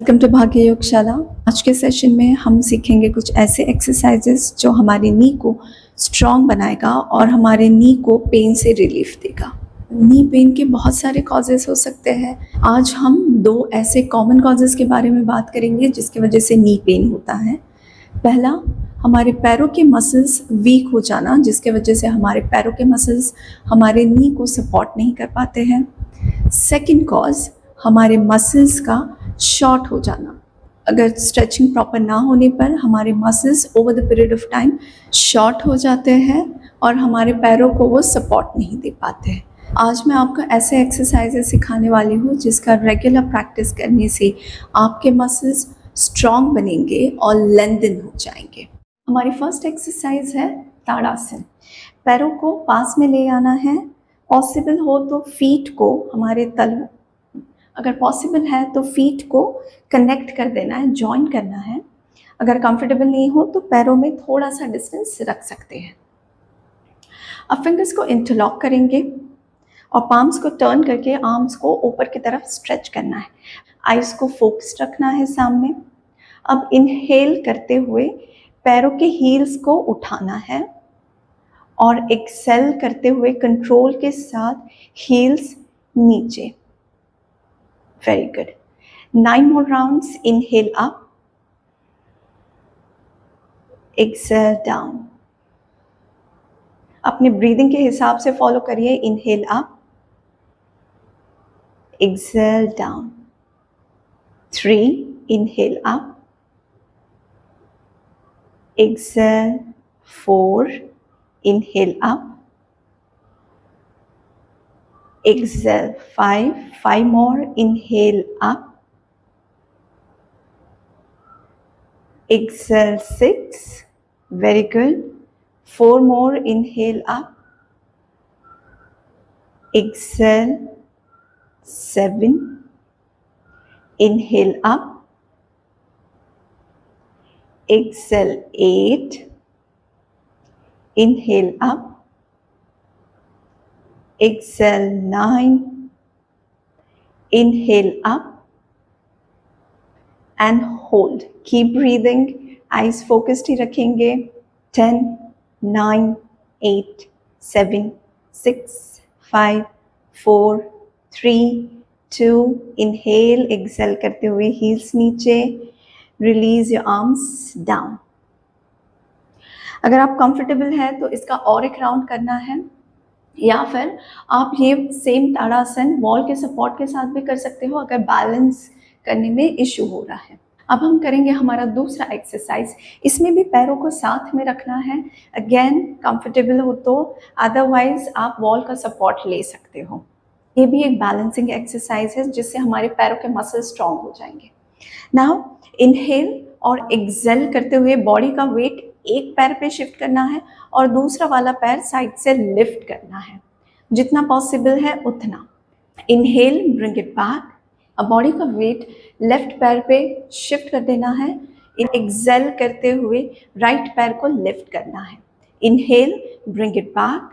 Welcome to भाग्य योगशाला। आज के सेशन में हम सीखेंगे कुछ ऐसे एक्सरसाइजेस जो हमारी नी को स्ट्रॉन्ग बनाएगा और हमारे नी को पेन से रिलीफ देगा। नी पेन के बहुत सारे कॉजेस हो सकते हैं। आज हम दो ऐसे कॉमन कॉजेस के बारे में बात करेंगे जिसकी वजह से नी पेन होता है। पहला, हमारे पैरों के मसल्स वीक हो जाना, जिसके वजह से हमारे पैरों के मसल्स हमारे नी को सपोर्ट नहीं कर पाते हैं। सेकंड कॉज, हमारे मसल्स का शॉर्ट हो जाना। अगर स्ट्रेचिंग प्रॉपर ना होने पर हमारे muscles over the period of time short हो जाते हैं और हमारे पैरों को वो सपोर्ट नहीं दे पाते हैं। आज मैं आपको ऐसे एक्सरसाइजेस सिखाने वाली हूँ जिसका रेगुलर प्रैक्टिस करने से आपके मसल्स स्ट्रॉन्ग बनेंगे और लेंथन हो जाएंगे। हमारी फर्स्ट एक्सरसाइज है ताड़ासन। पैरों को पास में ले आना है। पॉसिबल हो तो फीट को हमारे तल, अगर पॉसिबल है तो फीट को कनेक्ट कर देना है, जॉइन करना है। अगर कंफर्टेबल नहीं हो तो पैरों में थोड़ा सा डिस्टेंस रख सकते हैं। अब फिंगर्स को इंटरलॉक करेंगे और पाम्स को टर्न करके आर्म्स को ऊपर की तरफ स्ट्रेच करना है। आइज को फोकस्ड रखना है सामने। अब इनहेल करते हुए पैरों के हील्स को उठाना है और एक्सेल करते हुए कंट्रोल के साथ हील्स नीचे। Very good. 9 more rounds. Inhale up. Exhale down. अपने ब्रीदिंग के हिसाब से फॉलो करिए। Inhale up, exhale down. 3, inhale up, exhale. 4, inhale up, exhale. 5 more, inhale up, exhale. 6, very good. 4 more, inhale up, exhale. 7, inhale up, exhale. 8, inhale up, exhale. 9, inhale up and hold. Keep breathing. Eyes focused ही रखेंगे। 10, 9, 8, 7, 6, 5, 4, 3, 2, inhale, exhale करते हुए heels नीचे, release your arms down. अगर आप comfortable है तो इसका और एक राउंड करना है, या फिर आप ये सेम ताड़ासन वॉल के सपोर्ट के साथ भी कर सकते हो अगर बैलेंस करने में इश्यू हो रहा है। अब हम करेंगे हमारा दूसरा एक्सरसाइज। इसमें भी पैरों को साथ में रखना है। अगेन कंफर्टेबल हो तो, अदरवाइज आप वॉल का सपोर्ट ले सकते हो। ये भी एक बैलेंसिंग एक्सरसाइज है जिससे हमारे पैरों के मसल स्ट्रॉन्ग हो जाएंगे। नाउ इनहेल और एक्सेल करते हुए बॉडी का वेट एक पैर पे शिफ्ट करना है और दूसरा वाला पैर साइड से लिफ्ट करना है, जितना पॉसिबल है उतना। Inhale, bring it back. अब बॉडी का वेट लेफ्ट पैर पे शिफ्ट कर देना है। एक्सेल करते हुए राइट पैर को लिफ्ट करना है। Inhale, bring it back,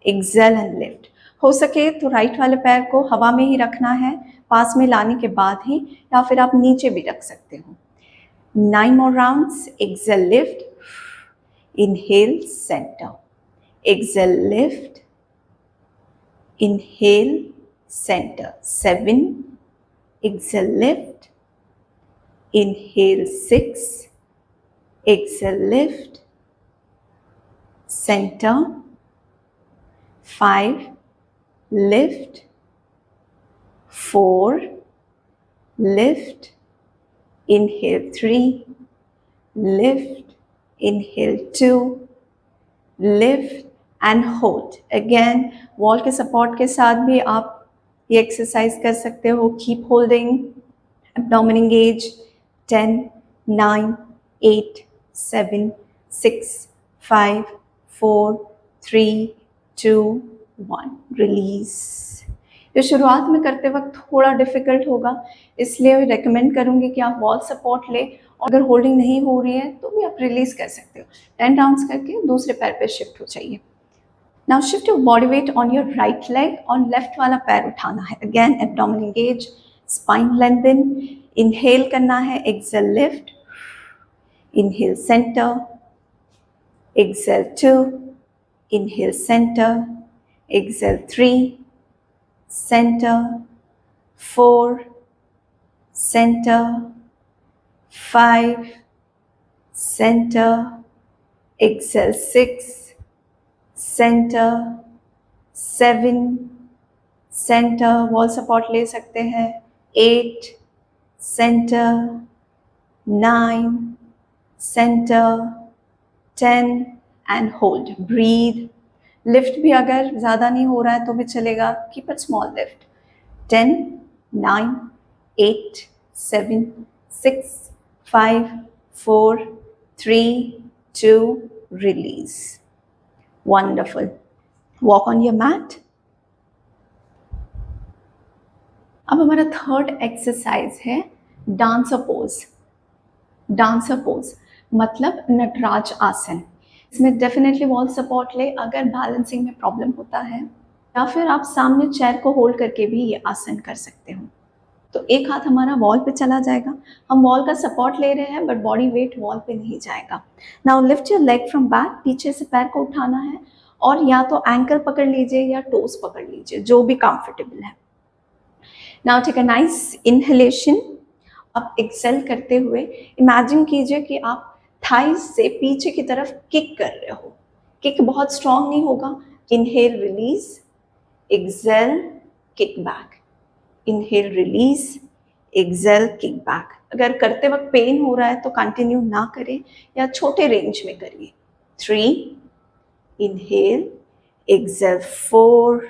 exhale and lift. हो सके तो राइट वाले पैर को हवा में ही रखना है, पास में लाने के बाद ही, या फिर आप नीचे भी रख सकते हो। 9 more rounds. Exhale, lift. Inhale, center. Exhale, lift. Inhale, center. 7. Exhale, lift. Inhale. 6. Exhale, lift. Center. 5. Lift. 4. Lift. Inhale. 3, lift. Inhale. 2, lift and hold. Again, wall के support के साथ भी आप ये exercise कर सकते हो। Keep holding. Abdomen engage. 10, 9, 8, 7, 6, 5, 4, 3, 2, 1. Release. ये शुरुआत में करते वक्त थोड़ा डिफ़िकल्ट होगा, इसलिए रेकमेंड करूँगी कि आप वॉल सपोर्ट लें। और अगर होल्डिंग नहीं हो रही है तो भी आप रिलीज़ कर सकते हो। 10 राउंड्स करके दूसरे पैर पे शिफ्ट हो जाइए। Now shift your body weight on your right leg और लेफ्ट वाला पैर उठाना है। Again abdomen engage, spine lengthen, inhale करना है, exhale lift, inhale center, exhale 2, inhale center, exhale 3, center, 4, center, 5, center, exhale 6, center, 7, center, wall support ले सकते हैं, 8, center, 9, center, 10 and hold. Breathe. Lift भी अगर ज़्यादा नहीं हो रहा है तो भी चलेगा, keep it small lift. 10, 9, 8, 7, 6, 5, 4, 3, 2, release. Wonderful. Walk on your mat. अब हमारा थर्ड एक्सरसाइज है डांसर पोज. डांसर पोज मतलब नटराज आसन. इसमें डेफिनेटली वॉल सपोर्ट ले अगर बैलेंसिंग में प्रॉब्लम होता है, या फिर आप सामने चेयर को होल्ड करके भी ये आसन कर सकते हो. तो एक हाथ हमारा वॉल पे चला जाएगा, हम वॉल का सपोर्ट ले रहे हैं बट बॉडी वेट वॉल पे नहीं जाएगा. Now lift your leg from back. पीछे से पैर को उठाना है और या तो एंकल पकड़ लीजिए या टोस पकड़ लीजिए, जो भी कंफर्टेबल है. Now take a nice inhalation. अब एक्सेल करते हुए इमेजिन कीजिए कि आप थाइस से पीछे की तरफ किक कर रहे हो. किक बहुत स्ट्रांग नहीं होगा. Inhale release, exhale kick back, inhale release, exhale kick back. अगर करते वक्त पेन हो रहा है तो कंटिन्यू ना करें या छोटे रेंज में करिए. 3, inhale, exhale 4,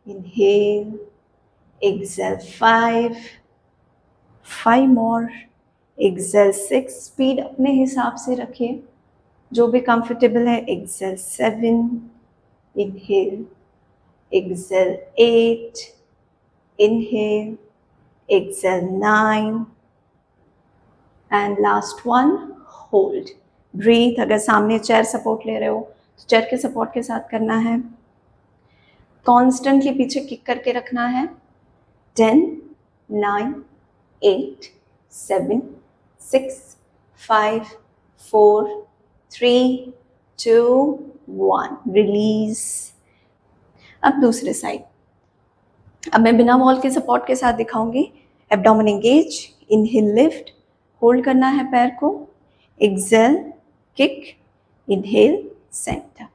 inhale, exhale 5 more, exhale 6. Speed अपने हिसाब से रखिए, जो भी कंफर्टेबल है. Exhale 7, inhale, exhale 8, inhale, exhale 9 and last one, hold. Breathe. अगर सामने चेयर सपोर्ट ले रहे हो तो चेयर के सपोर्ट के साथ करना है. कॉन्स्टेंटली पीछे किक करके रखना है. 10, 9, 8, 7, 6, 5, 4, 3, 2, 1. रिलीज. अब दूसरे साइड. अब मैं बिना वॉल के सपोर्ट के साथ दिखाऊंगी. Abdomen engage, inhale lift, hold करना है पैर को. Exhale kick, inhale center,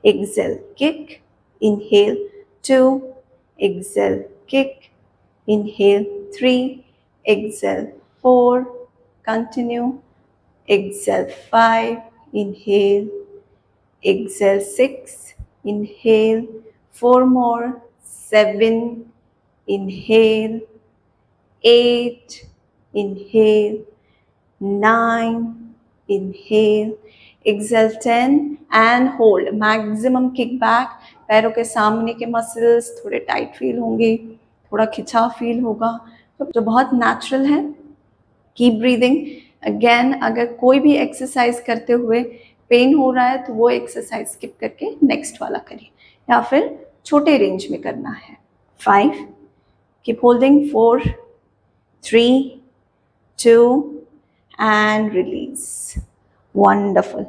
exhale kick, inhale 2, exhale kick, inhale 3, exhale 4, continue, exhale 5, inhale, exhale 6, inhale 4 more, 7, inhale, 8, inhale, 9, inhale, exhale 10 and hold. Maximum kick back. पैरों के सामने के muscles थोड़े tight feel होंगे, थोड़ा खिंचाव फील होगा, जो बहुत नेचुरल है. Keep breathing. अगेन अगर कोई भी एक्सरसाइज करते हुए पेन हो रहा है तो वो एक्सरसाइज स्किप करके नेक्स्ट वाला करिए, या फिर छोटे रेंज में करना है. 5, keep holding. 4, 3, 2 and release. Wonderful.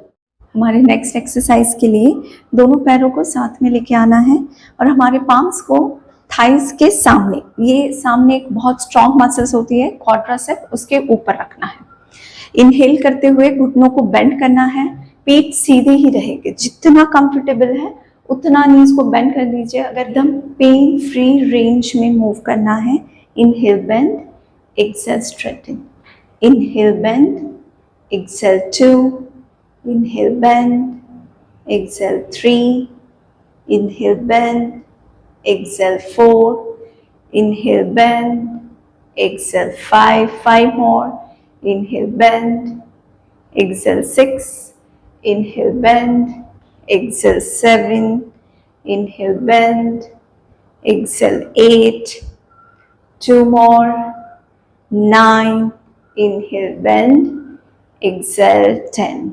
हमारे नेक्स्ट एक्सरसाइज के लिए दोनों पैरों को साथ में लेके आना है और हमारे पाम्स को थाइस के सामने, ये सामने एक बहुत स्ट्रॉन्ग मसल्स होती है क्वाड्रासेप, उसके ऊपर रखना है. इनहेल करते हुए घुटनों को बेंड करना है. पीठ सीधे ही रहेगी, जितना कंफर्टेबल है उतना नीज को बेंड कर दीजिए. अगर एकदम पेन फ्री रेंज में मूव करना है. Inhale bend, exhale straighten, inhale bend, exhale 2, inhale bend, exhale 3, inhale bend, exhale 4, inhale bend, exhale 5 more, inhale bend, exhale 6, inhale bend, exhale 7, inhale bend, exhale 8, 2 more, 9, inhale bend, exhale 10.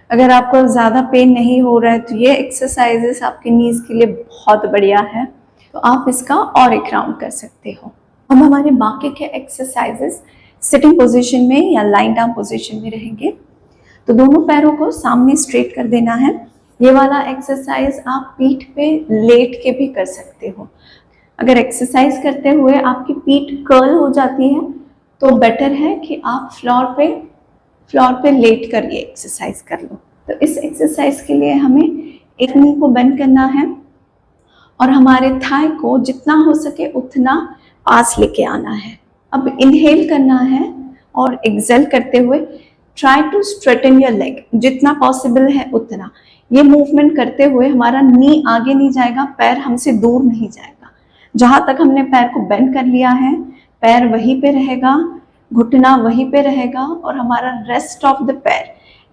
अगर आपको ज़्यादा pen नहीं हो रहा है तो ये exercises आपके नीज के लिए बहुत बढ़िया है, तो आप इसका और एक राउंड कर सकते हो. अब हमारे बाकी के एक्सरसाइजेस सिटिंग पोजीशन में या लाइन डाउन पोजीशन में रहेंगे। तो दोनों पैरों को सामने स्ट्रेट कर देना है। ये वाला एक्सरसाइज आप पीठ पे लेट के भी कर सकते हो। अगर एक्सरसाइज करते हुए आपकी पीठ कर्ल हो जाती है तो बेटर है कि आप फ्लोर पे लेट कर ये एक्सरसाइज कर लो। तो इस एक्सरसाइज के लिए हमें एक नी को बेंड करना है और हमारे थाई को जितना हो सके उतना पास लेके आना है। अब इनहेल करना है और एक्सेल करते हुए try to straighten your leg, जितना पॉसिबल है उतना। ये मूवमेंट करते हुए हमारा नी आगे नहीं जाएगा, पैर हमसे दूर नहीं जाएगा। जहां तक हमने पैर को बेंड कर लिया है, पैर वहीं पे रहेगा, घुटना वहीं पे रहेगा और हमारा रेस्ट ऑफ द पैर,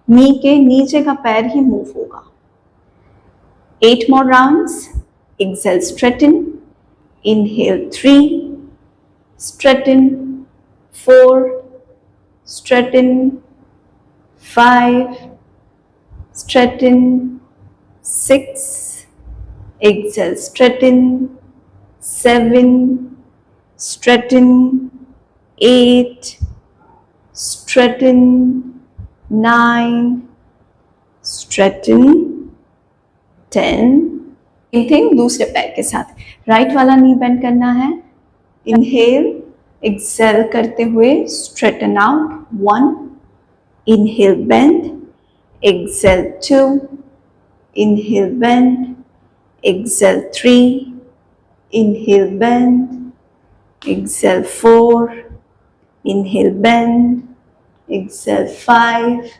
नी के नीचे का पैर ही मूव होगा। 8 more rounds. Exhale, straighten. Inhale, 3. Straighten. 4. Straighten. 5. Straighten. 6. Exhale, straighten. 7. Straighten. 8. Straighten. 9. Straighten. 10. Thing दूसरे पैर के साथ राइट वाला नी बेंड करना है। इनहेल, एक्सेल करते हुए straighten out 1, inhale bend, exhale 2, inhale bend, exhale 3, inhale bend, exhale 4, inhale bend, exhale 5,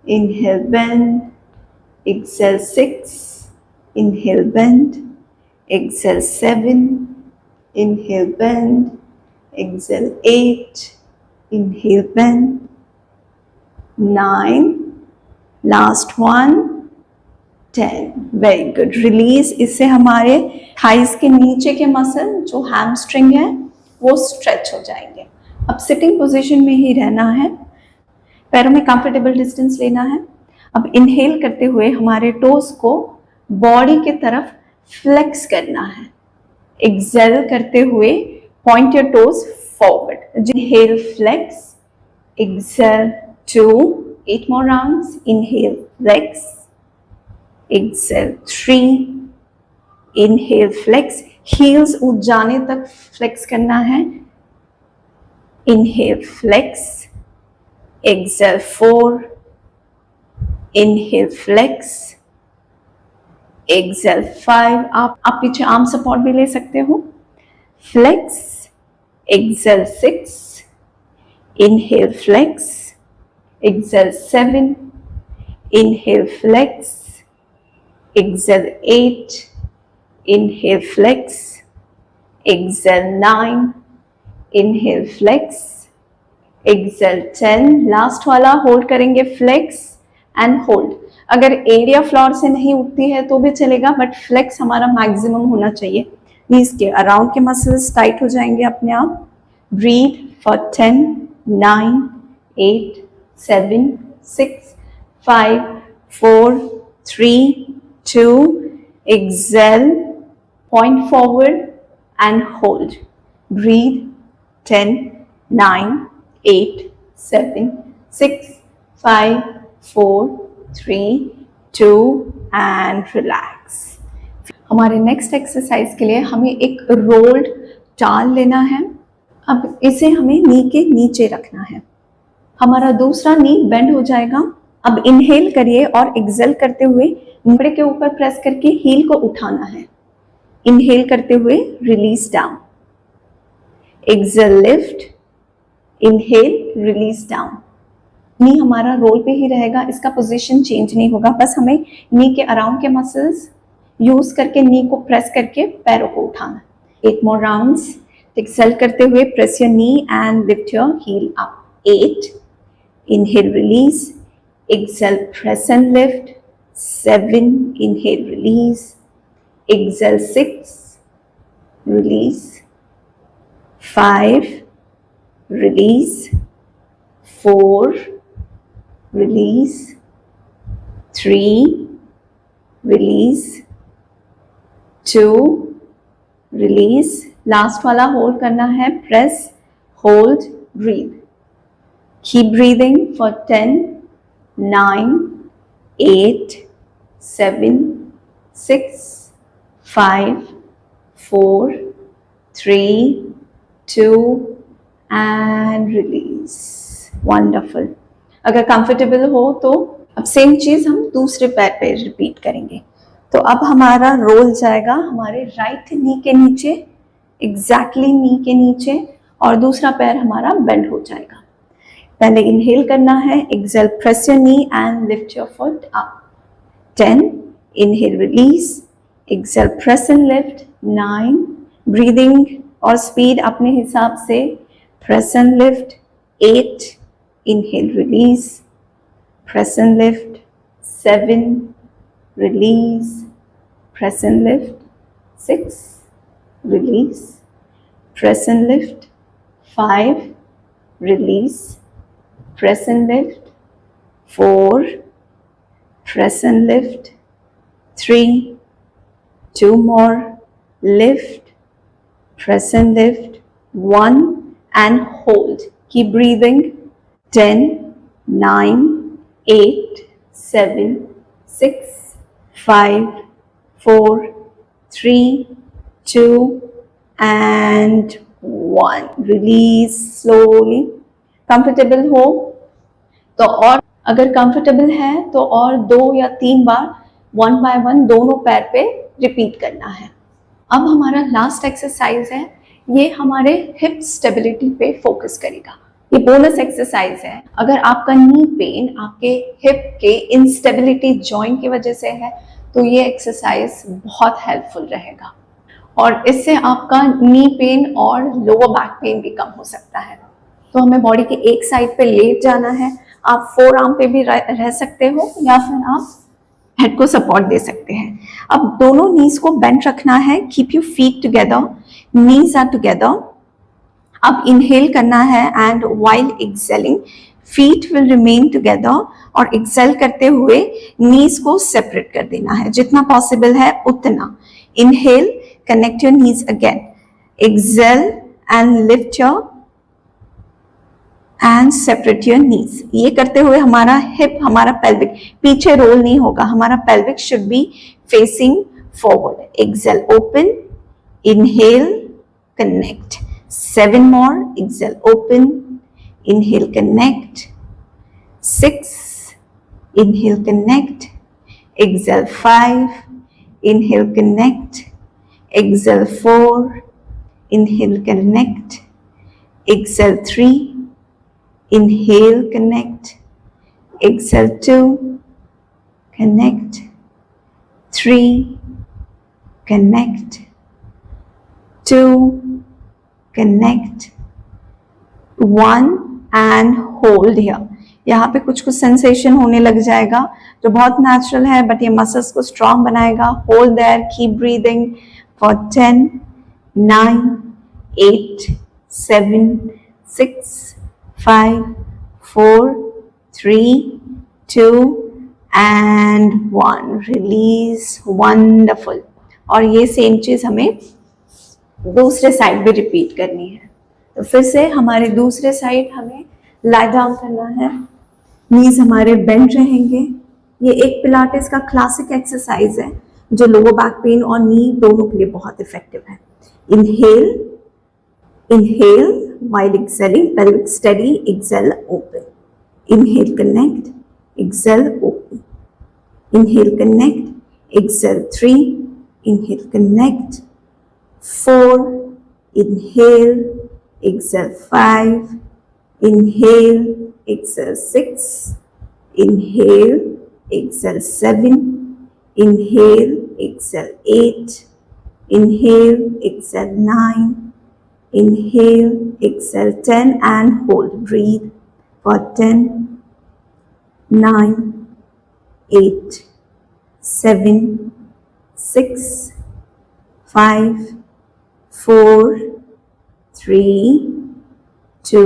inhale bend, exhale 6, inhale bend, exhale 7, inhale bend, exhale 8, inhale bend, 9, last one, 10. Very good. Release. इससे हमारे thighs के नीचे के muscle जो hamstring है वो stretch हो जाएंगे। अब सिटिंग पोजीशन में ही रहना है, पैरों में कंफर्टेबल डिस्टेंस लेना है। अब इनहेल करते हुए हमारे टोस को बॉडी के तरफ फ्लेक्स करना है। एक्सेल करते हुए point your toes forward. Inhale flex, exhale 2, 8 more rounds. Inhale flex, exhale 3, inhale flex, heels ऊंच जाने तक फ्लेक्स करना है। Inhale flex, exhale 4, inhale flex, exhale 5। आप पीछे आर्म सपोर्ट भी ले सकते हो। Flex, exhale 6, inhale flex, exhale 7, inhale flex, exhale 8, inhale flex, exhale 9, inhale flex, exhale 10। Last वाला होल्ड करेंगे, फ्लेक्स एंड होल्ड। अगर एरिया फ्लोर से नहीं उठती है तो भी चलेगा, बट फ्लेक्स हमारा मैक्सिमम होना चाहिए। नीज के अराउंड के मसल्स टाइट हो जाएंगे अपने आप। Breathe for 10, 9, 8, 7, 6, 5, 4, 3, 2, exhale, point forward and hold. Breathe 10, 9, 8, 7, 6, 5, 4, 3, 2 and relax. हमारे नेक्स्ट एक्सरसाइज के लिए हमें एक रोल्ड टाल लेना है। अब इसे हमें नी के नीचे रखना है। हमारा दूसरा नी बेंड हो जाएगा। अब इनहेल करिए और एक्सेल करते हुए कपड़े के ऊपर प्रेस करके हील को उठाना है। इनहेल करते हुए release down, exhale lift, inhale release down. Knee हमारा रोल पे ही रहेगा, इसका पोजीशन चेंज नहीं होगा। बस हमें नी के अराउंड के मसल्स यूज करके नी को प्रेस करके पैरों को उठाना। 8 more rounds. एक्सेल करते हुए press your knee and lift your heel up. 8, inhale release, exhale press and lift. 7, inhale release, exhale 6, release. 5, release. 4, release, 3, release, 2, release। Last वाला होल्ड करना है, press, hold, breathe. Keep breathing for 10, 9, 8, 7, 6, 5, 4, 3, 2 and release. Wonderful. अगर comfortable हो तो अब same चीज हम दूसरे पैर पे रिपीट करेंगे। तो अब हमारा रोल जाएगा हमारे राइट नी के नीचे, एग्जैक्टली नी के नीचे, और दूसरा पैर हमारा बेंड हो जाएगा। पहले इनहेल करना है, exhale press your knee and lift your foot up. 10, inhale release, exhale press and lift. 9, breathing और स्पीड अपने हिसाब से, press and lift. 8, inhale release, press and lift. 7, release, press and lift. 6, release, press and lift. 5, release, press and lift. 4, press and lift. 3, 2 more, lift, press and lift. 1 and hold. Keep breathing. 10, 9, 8, 7, 6, 5, 4, 3, 2 and 1. Release slowly. Comfortable हो तो, और अगर comfortable है तो और 2 या 3 बार 1 bye 1 दोनों पैर पे रिपीट करना है। अब हमारा लास्ट एक्सरसाइज है, ये हमारे हिप स्टेबिलिटी पे फोकस करेगा। ये बोनस एक्सरसाइज है। अगर आपका नी पेन आपके हिप के इंस्टेबिलिटी जॉइंट की वजह से है तो ये एक्सरसाइज बहुत हेल्पफुल रहेगा, और इससे आपका नी पेन और लोअर बैक पेन भी कम हो सकता है। तो हमें बॉडी के एक साइड पे लेट जाना है। आप फोर आर्म पे भी रह सकते हो या फिर आप हेड को सपोर्ट दे सकते हैं। अब दोनों नीज को बेंड रखना है। Keep you feet together, knees are together. अब इनहेल करना है and while exhaling feet will remain together, और एक्सेल करते हुए नीज को सेपरेट कर देना है जितना पॉसिबल है उतना। Inhale, connect your knees again, exhale and lift your and separate your knees. ये करते हुए हमारा हिप, हमारा पेल्विक पीछे रोल नहीं होगा, हमारा pelvic should be facing forward. Exhale, open, inhale, connect. 7 more, exhale, open, inhale, connect. 6, inhale, connect. Exhale, 5, inhale, connect. Exhale, 4, inhale, connect. Exhale, 3, inhale, connect. Exhale, 2, connect. 3, connect. 2, connect. 1 and hold here. यहाँ पे कुछ sensation होने लग जाएगा जो बहुत natural है, but ये मसल्स को स्ट्रॉन्ग बनाएगा। Hold their, keep breathing for 10, 9, 8, 7, 6, 5, 4, 3, 2 and 1. Release. Wonderful. और ये सेम चीज हमें दूसरे साइड भी रिपीट करनी है। तो फिर से हमारे दूसरे साइड हमें लाई डाउन करना है, नीज हमारे बेंड रहेंगे। ये एक पिलाटेस का क्लासिक एक्सरसाइज है जो लोअर बैक पेन और नी दोनों के लिए बहुत इफेक्टिव है। Inhale, inhale while exhaling, pelvic steady, exhale, open. Inhale, connect, exhale, open. Inhale, connect, exhale, 3, inhale, connect, 4, inhale, exhale, 5, inhale, exhale, 6, inhale, exhale, 7, inhale, exhale, 8, inhale, exhale, 9, inhale, exhale, 10 and hold. Breathe for 10, 9, 8, 7, 6, 5, 4, 3, 2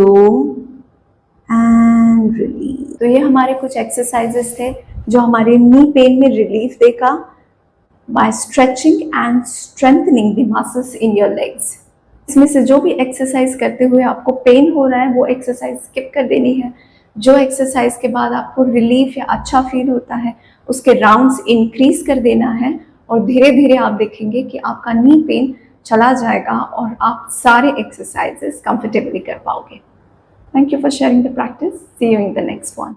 and release. तो ये हमारे कुछ exercises थे जो हमारे knee pain में relief देगा by stretching and strengthening the muscles in your legs. इसमें से जो भी एक्सरसाइज करते हुए आपको पेन हो रहा है वो एक्सरसाइज स्किप कर देनी है। जो एक्सरसाइज के बाद आपको रिलीफ या अच्छा फील होता है उसके राउंड्स इंक्रीज कर देना है, और धीरे धीरे आप देखेंगे कि आपका नी पेन चला जाएगा और आप सारे एक्सरसाइजेस कंफर्टेबली कर पाओगे। Thank you for sharing the practice. See you in the next one.